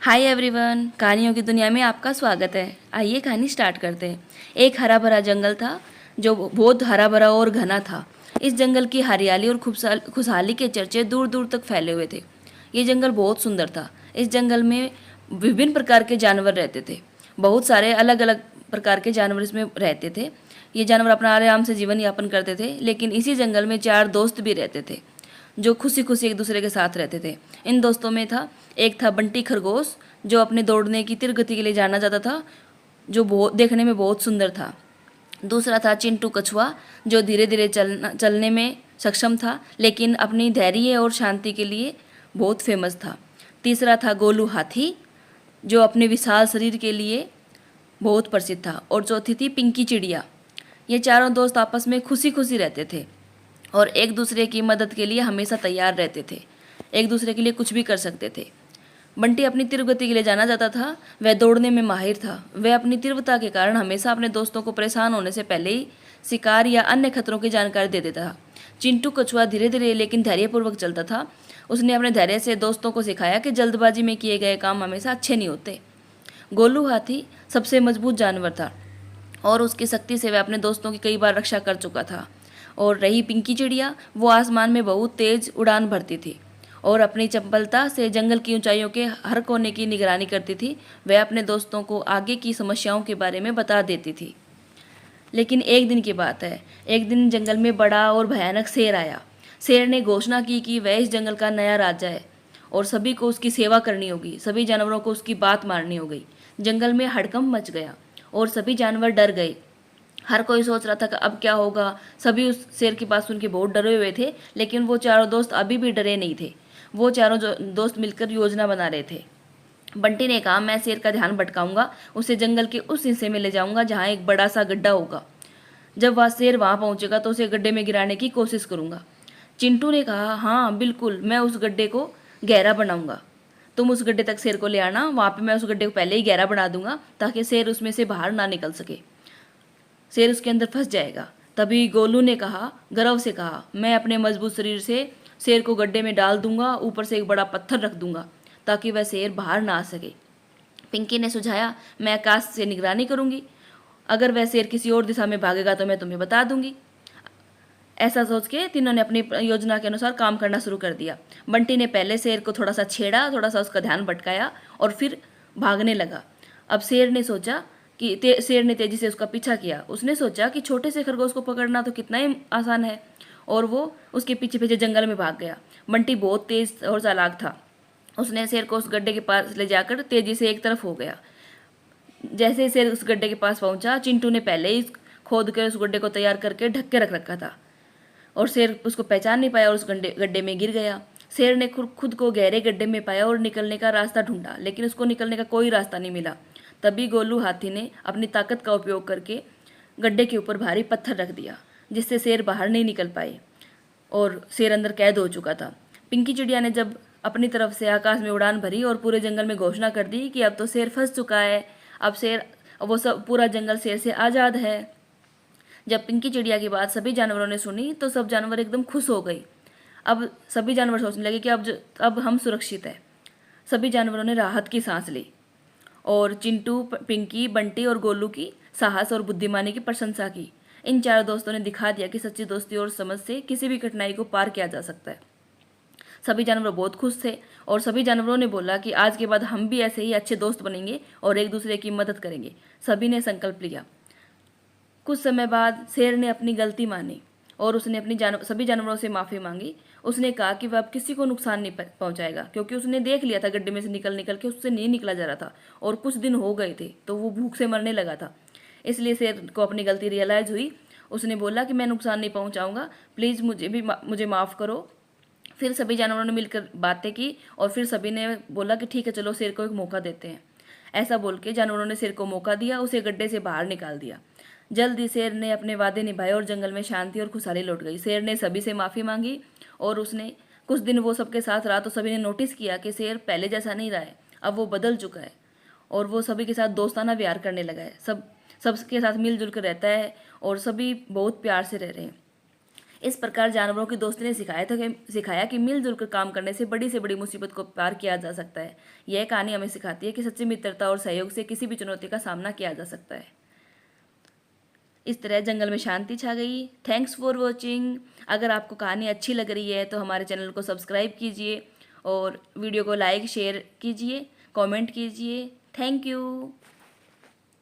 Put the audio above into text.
Hi everyone, कहानियों की दुनिया में आपका स्वागत है। आइए कहानी स्टार्ट करते हैं। एक हरा भरा जंगल था जो बहुत हरा भरा और घना था। इस जंगल की हरियाली और खुशहाली के चर्चे दूर दूर तक फैले हुए थे। ये जंगल बहुत सुंदर था। इस जंगल में विभिन्न प्रकार के जानवर रहते थे। बहुत सारे अलग अलग प्रकार के जानवर इसमें रहते थे। ये जानवर अपना आराम से जीवन यापन करते थे, लेकिन इसी जंगल में चार दोस्त भी रहते थे जो खुशी खुशी एक दूसरे के साथ रहते थे। इन दोस्तों में था, एक था बंटी खरगोश जो अपने दौड़ने की तीव्र गति के लिए जाना जाता था, जो बहुत देखने में बहुत सुंदर था। दूसरा था चिंटू कछुआ जो धीरे धीरे चलने में सक्षम था, लेकिन अपनी धैर्य और शांति के लिए बहुत फेमस था। तीसरा था गोलू हाथी जो अपने विशाल शरीर के लिए बहुत प्रसिद्ध था। और चौथी थी पिंकी चिड़िया। ये चारों दोस्त आपस में खुशी खुशी रहते थे और एक दूसरे की मदद के लिए हमेशा तैयार रहते थे। एक दूसरे के लिए कुछ भी कर सकते थे। बंटी अपनी तीव्र गति के लिए जाना जाता था। वह दौड़ने में माहिर था। वह अपनी तीव्रता के कारण हमेशा अपने दोस्तों को परेशान होने से पहले ही शिकार या अन्य खतरों की जानकारी दे देता था। चिंटू कछुआ धीरे धीरे लेकिन धैर्यपूर्वक चलता था। उसने अपने धैर्य से दोस्तों को सिखाया कि जल्दबाजी में किए गए काम हमेशा अच्छे नहीं होते। गोलू हाथी सबसे मजबूत जानवर था और उसकी शक्ति से वह अपने दोस्तों की कई बार रक्षा कर चुका था। और रही पिंकी चिड़िया, वो आसमान में बहुत तेज उड़ान भरती थी और अपनी चपलता से जंगल की ऊंचाइयों के हर कोने की निगरानी करती थी। वह अपने दोस्तों को आगे की समस्याओं के बारे में बता देती थी। लेकिन एक दिन की बात है। एक दिन जंगल में बड़ा और भयानक शेर आया। शेर ने घोषणा की कि वह इस जंगल का नया राजा है और सभी को उसकी सेवा करनी होगी। सभी जानवरों को उसकी बात माननी हो गई। जंगल में हड़कंप मच गया और सभी जानवर डर गए। हर कोई सोच रहा था कि अब क्या होगा। सभी उस शेर के पास सुन के बहुत डरे हुए थे, लेकिन वो चारों दोस्त अभी भी डरे नहीं थे। वो चारों दोस्त मिलकर योजना बना रहे थे। बंटी ने कहा, मैं शेर का ध्यान भटकाऊंगा, उसे जंगल के उस हिस्से में ले जाऊंगा जहाँ एक बड़ा सा गड्ढा होगा। जब वह शेर वहां पहुंचेगा तो उसे गड्ढे में गिराने की कोशिश करूंगा। चिंटू ने कहा, हाँ बिल्कुल, मैं उस गड्ढे को गहरा बनाऊंगा। तुम उस गड्ढे तक शेर को ले आना। वहां पे मैं उस गड्ढे को पहले ही गहरा बना दूंगा ताकि शेर उसमें से बाहर ना निकल सके। शेर उसके अंदर फंस जाएगा। तभी गोलू ने कहा, गर्व से कहा, मैं अपने मजबूत शरीर से शेर को गड्ढे में डाल दूंगा, ऊपर से एक बड़ा पत्थर रख दूंगा ताकि वह शेर बाहर ना आ सके। पिंकी ने सुझाया, मैं आकाश से निगरानी करूंगी। अगर वह शेर किसी और दिशा में भागेगा तो मैं तुम्हें बता दूंगी। ऐसा सोच के तीनों ने अपनी योजना के अनुसार काम करना शुरू कर दिया। बंटी ने पहले शेर को थोड़ा सा छेड़ा, थोड़ा सा उसका ध्यान भटकाया और फिर भागने लगा। अब शेर ने तेजी से उसका पीछा किया। उसने सोचा कि छोटे से खरगोश को पकड़ना तो कितना ही आसान है, और वो उसके पीछे पीछे जंगल में भाग गया। बंटी बहुत तेज और चालाक था। उसने शेर को उस गड्ढे के पास ले जाकर तेजी से एक तरफ हो गया। जैसे ही शेर उस गड्ढे के पास पहुंचा, चिंटू ने पहले ही खोद कर उस गड्ढे को तैयार करके ढक के रख रखा था और शेर उसको पहचान नहीं पाया और उस गड्ढे गड्ढे में गिर गया। शेर ने खुद को गहरे गड्ढे में पाया और निकलने का रास्ता ढूंढा, लेकिन उसको निकलने का कोई रास्ता नहीं मिला। तभी गोलू हाथी ने अपनी ताकत का उपयोग करके गड्ढे के ऊपर भारी पत्थर रख दिया, जिससे शेर बाहर नहीं निकल पाए और शेर अंदर कैद हो चुका था। पिंकी चिड़िया ने जब अपनी तरफ से आकाश में उड़ान भरी और पूरे जंगल में घोषणा कर दी कि अब तो शेर फंस चुका है। अब वो सब पूरा जंगल शेर से आज़ाद है। जब पिंकी चिड़िया की बात सभी जानवरों ने सुनी तो सब जानवर एकदम खुश हो गए। अब सभी जानवर सोचने लगे कि अब हम सुरक्षित हैं। सभी जानवरों ने राहत की सांस ली और चिंटू, पिंकी, बंटी और गोलू की साहस और बुद्धिमानी की प्रशंसा की। इन चारों दोस्तों ने दिखा दिया कि सच्ची दोस्ती और समझ से किसी भी कठिनाई को पार किया जा सकता है। सभी जानवर बहुत खुश थे और सभी जानवरों ने बोला कि आज के बाद हम भी ऐसे ही अच्छे दोस्त बनेंगे और एक दूसरे की मदद करेंगे। सभी ने संकल्प लिया। कुछ समय बाद शेर ने अपनी गलती मानी और उसने सभी जानवरों से माफ़ी मांगी। उसने कहा कि वह अब किसी को नुकसान नहीं पहुंचाएगा, क्योंकि उसने देख लिया था गड्ढे में से निकल निकल के उससे नहीं निकला जा रहा था और कुछ दिन हो गए थे तो वो भूख से मरने लगा था। इसलिए शेर को अपनी गलती रियलाइज़ हुई। उसने बोला कि मैं नुकसान नहीं पहुंचाऊंगा, प्लीज़ मुझे माफ़ करो। फिर सभी जानवरों ने मिलकर बातें की और फिर सभी ने बोला कि ठीक है, चलो शेर को एक मौका देते हैं। ऐसा बोल के जानवरों ने शेर को मौका दिया, उसे गड्ढे से बाहर निकाल दिया। जल्द ही शेर ने अपने वादे निभाए और जंगल में शांति और खुशहाली लौट गई। शेर ने सभी से माफ़ी मांगी और उसने कुछ दिन वो सबके साथ रहा तो सभी ने नोटिस किया कि शेर पहले जैसा नहीं रहा है, अब वो बदल चुका है और वो सभी के साथ दोस्ताना व्यवहार करने लगा है। सबके साथ मिलजुल कर रहता है और सभी बहुत प्यार से रह रहे हैं। इस प्रकार जानवरों की दोस्ती ने सिखाया कि मिलजुल कर काम करने से बड़ी मुसीबत को पार किया जा सकता है। यह कहानी हमें सिखाती है कि सच्ची मित्रता और सहयोग से किसी भी चुनौती का सामना किया जा सकता है। इस तरह जंगल में शांति छा गई। Thanks for watching. अगर आपको कहानी अच्छी लग रही है तो हमारे चैनल को सब्सक्राइब कीजिए और वीडियो को लाइक शेयर कीजिए, कमेंट कीजिए। Thank you.